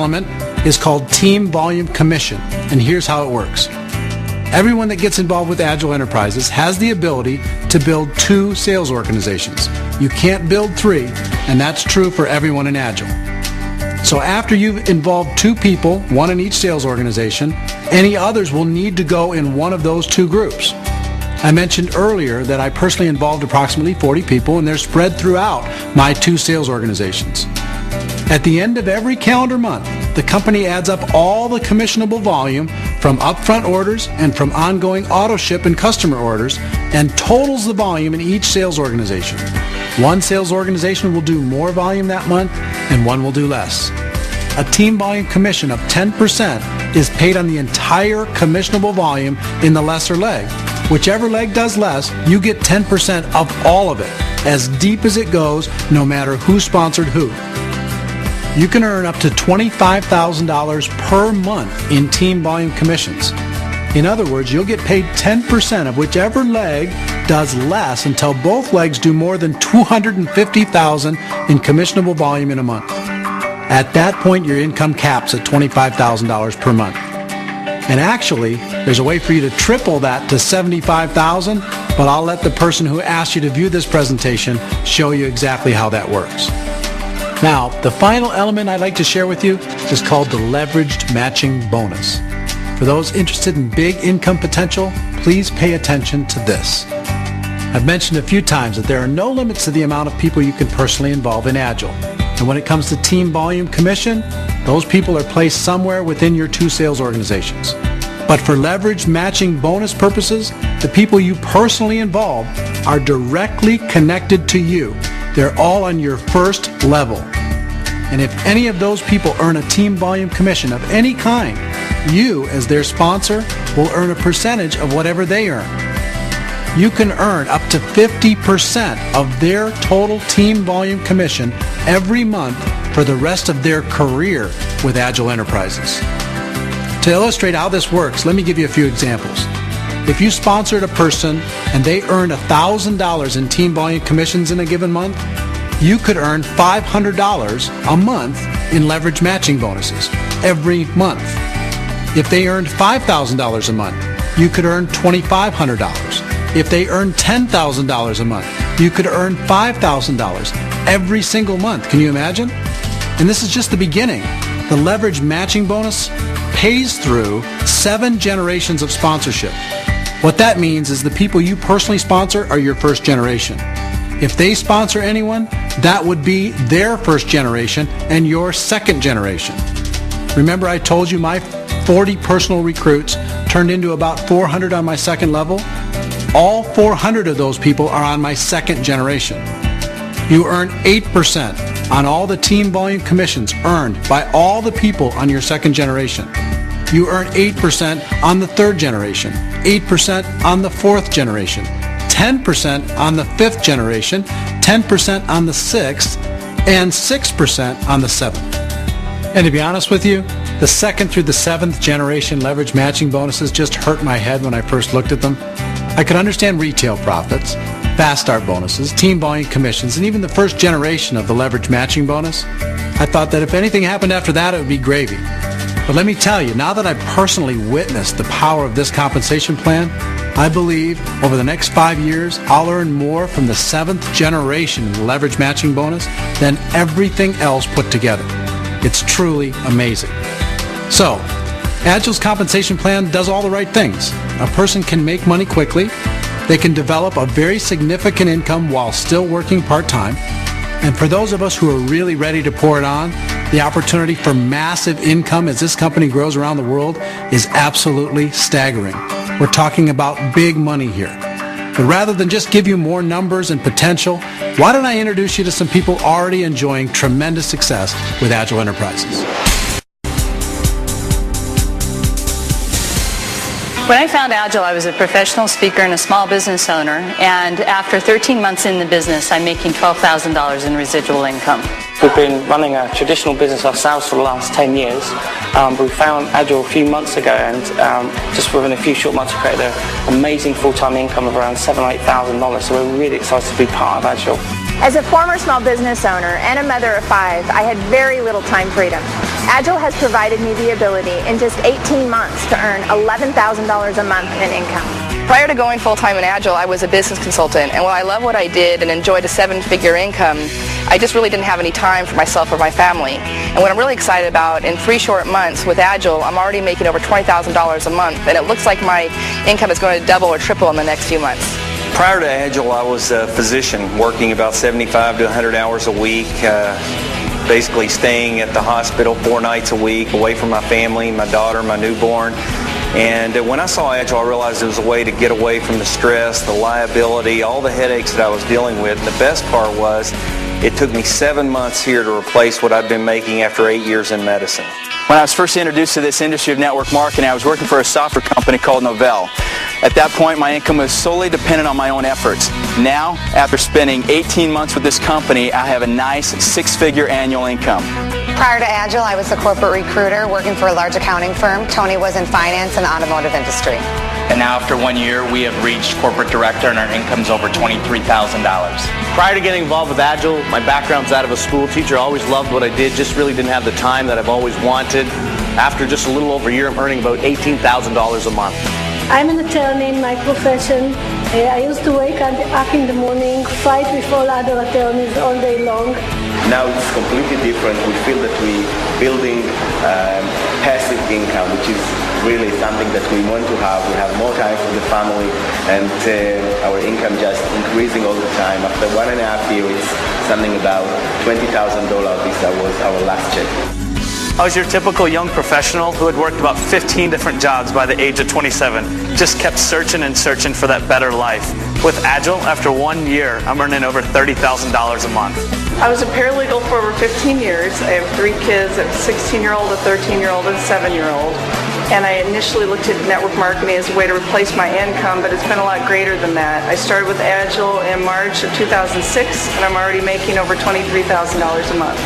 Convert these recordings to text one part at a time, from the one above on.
element is called team volume commission, and here's how it works. Everyone that gets involved with Agile Enterprises has the ability to build 2 sales organizations. You can't build 3, and that's true for everyone in Agile. So after you've involved 2 people, 1 in each sales organization, any others will need to go in one of those 2 groups. I mentioned earlier that I personally involved approximately 40 people, and they're spread throughout my 2 sales organizations. At the end of every calendar month, the company adds up all the commissionable volume from upfront orders and from ongoing auto ship and customer orders and totals the volume in each sales organization. One sales organization will do more volume that month and one will do less. A team volume commission of 10% is paid on the entire commissionable volume in the lesser leg. Whichever leg does less, you get 10% of all of it, as deep as it goes, no matter who sponsored who. You can earn up to $25,000 per month in team volume commissions. In other words, you'll get paid 10% of whichever leg does less until both legs do more than $250,000 in commissionable volume in a month. At that point, your income caps at $25,000 per month. And actually, there's a way for you to triple that to $75,000, but I'll let the person who asked you to view this presentation show you exactly how that works. Now, the final element I'd like to share with you is called the leveraged matching bonus. For those interested in big income potential, please pay attention to this. I've mentioned a few times that there are no limits to the amount of people you can personally involve in Agile. And when it comes to team volume commission, those people are placed somewhere within your 2 sales organizations. But for leveraged matching bonus purposes, the people you personally involve are directly connected to you. They're all on your first level. And if any of those people earn a team volume commission of any kind, you, as their sponsor, will earn a percentage of whatever they earn. You can earn up to 50% of their total team volume commission every month for the rest of their career with Agile Enterprises. To illustrate how this works, let me give you a few examples. If you sponsored a person and they earned $1,000 in team volume commissions in a given month, you could earn $500 a month in leverage matching bonuses every month. If they earned $5,000 a month, you could earn $2,500. If they earned $10,000 a month, you could earn $5,000 every single month. Can you imagine? And this is just the beginning. The leverage matching bonus pays through 7 generations of sponsorship. What that means is the people you personally sponsor are your first generation. If they sponsor anyone, that would be their first generation and your second generation. Remember I told you my 40 personal recruits turned into about 400 on my second level? All 400 of those people are on my second generation. You earn 8% on all the team volume commissions earned by all the people on your second generation. You earn 8% on the third generation, 8% on the fourth generation, 10% on the fifth generation, 10% on the sixth, and 6% on the seventh. And to be honest with you, the second through the seventh generation leverage matching bonuses just hurt my head when I first looked at them. I could understand retail profits, fast start bonuses, team volume commissions, and even the first generation of the leverage matching bonus. I thought that if anything happened after that, it would be gravy. But let me tell you, now that I've personally witnessed the power of this compensation plan, I believe over the next 5 years, I'll earn more from the 7th generation leverage matching bonus than everything else put together. It's truly amazing. So, Agile's compensation plan does all the right things. A person can make money quickly. They can develop a very significant income while still working part-time. And for those of us who are really ready to pour it on, the opportunity for massive income as this company grows around the world is absolutely staggering. We're talking about big money here. But rather than just give you more numbers and potential, why don't I introduce you to some people already enjoying tremendous success with Agile Enterprises. When I found Agile, I was a professional speaker and a small business owner, and after 13 months in the business, I'm making $12,000 in residual income. We've been running a traditional business ourselves for the last 10 years, but we found Agile a few months ago, and just within a few short months we created an amazing full-time income of around $7,000 or $8,000, so we're really excited to be part of Agile. As a former small business owner and a mother of 5, I had very little time freedom. Agel has provided me the ability in just 18 months to earn $11,000 a month in income. Prior to going full-time in Agel, I was a business consultant, and while I love what I did and enjoyed a seven-figure income, I just really didn't have any time for myself or my family. And what I'm really excited about, in 3 short months with Agel, I'm already making over $20,000 a month, and it looks like my income is going to double or triple in the next few months. Prior to Agel, I was a physician working about 75 to 100 hours a week, basically staying at the hospital 4 nights a week, away from my family, my daughter, my newborn. And when I saw Agel, I realized it was a way to get away from the stress, the liability, all the headaches that I was dealing with. And the best part was it took me 7 months here to replace what I'd been making after 8 years in medicine. When I was first introduced to this industry of network marketing, I was working for a software company called Novell. At that point, my income was solely dependent on my own efforts. Now, after spending 18 months with this company, I have a nice 6-figure annual income. Prior to Agel, I was a corporate recruiter working for a large accounting firm. Tony was in finance and the automotive industry. And now after 1 year, we have reached corporate director and our income's over $23,000. Prior to getting involved with Agel, my background's that of a school teacher. I always loved what I did, just really didn't have the time that I've always wanted. After just a little over a year, I'm earning about $18,000 a month. I'm an attorney in my profession. I used to wake up in the morning, fight with all other attorneys all day long. Now it's completely different. We feel that we're building passive income, which is really something that we want to have. We have more time for the family, and our income just increasing all the time. After 1.5 years, it's something about $20,000. This was our last check. I was your typical young professional who had worked about 15 different jobs by the age of 27. Just kept searching and searching for that better life. With Agel, after 1 year, I'm earning over $30,000 a month. I was a paralegal for over 15 years. I have 3 kids, a 16-year-old, a 13-year-old, and a 7-year-old. And I initially looked at network marketing as a way to replace my income, but it's been a lot greater than that. I started with Agel in March of 2006, and I'm already making over $23,000 a month.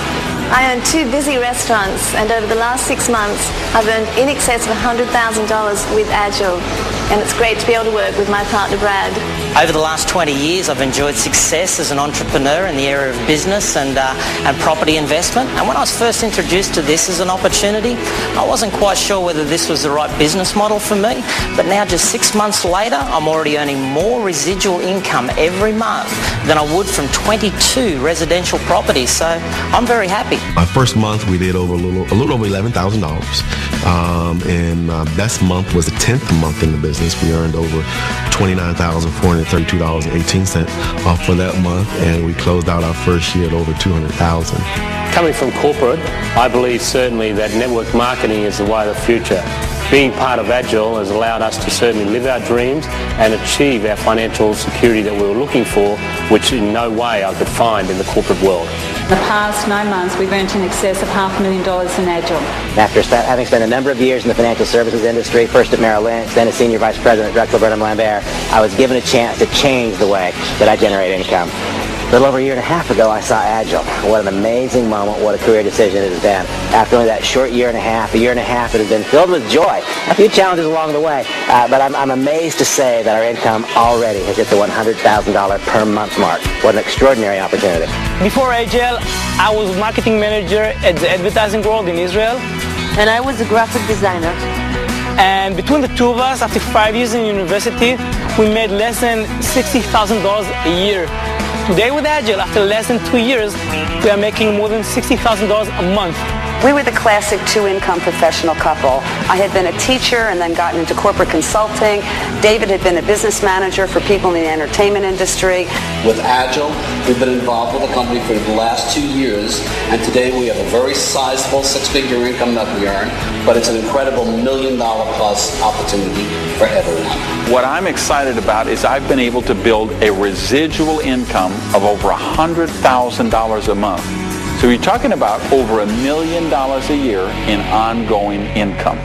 I own 2 busy restaurants, and over the last 6 months, I've earned in excess of $100,000 with Agel, and it's great to be able to work with my partner, Brad. Over the last 20 years, I've enjoyed success as an entrepreneur in the area of business and property investment. And when I was first introduced to this as an opportunity, I wasn't quite sure whether this was the right business model for me. But now, just 6 months later, I'm already earning more residual income every month than I would from 22 residential properties. So I'm very happy. My first month, we did over a little over $11,000. And best month was the 10th month in the business. We earned over $29,432.18 for that month, and we closed out our first year at over $200,000. Coming from corporate, I believe certainly that network marketing is the way of the future. Being part of Agel has allowed us to certainly live our dreams and achieve our financial security that we were looking for, which in no way I could find in the corporate world. In the past 9 months, we've earned in excess of $500,000 in Agel. After having spent a number of years in the financial services industry, first at Merrill Lynch, then as Senior Vice President at Drexel Burnham Lambert, I was given a chance to change the way that I generate income. A little over a year and a half ago, I saw Agel. What an amazing moment, what a career decision it has been. After only that short year and a half it has been filled with joy. A few challenges along the way, but I'm amazed to say that our income already has hit the $100,000 per month mark. What an extraordinary opportunity. Before Agel, I was marketing manager at the advertising world in Israel. And I was a graphic designer. And between the two of us, after 5 years in university, we made less than $60,000 a year. Today with Agel, after less than 2 years, we are making more than $60,000 a month. We were the classic 2-income professional couple. I had been a teacher and then gotten into corporate consulting. David had been a business manager for people in the entertainment industry. With Agel, we've been involved with the company for the last 2 years, and today we have a very sizable 6-figure income that we earn, but it's an incredible $1 million plus opportunity for everyone. What I'm excited about is I've been able to build a residual income of over $100,000 a month. So you're talking about over $1 million a year in ongoing income.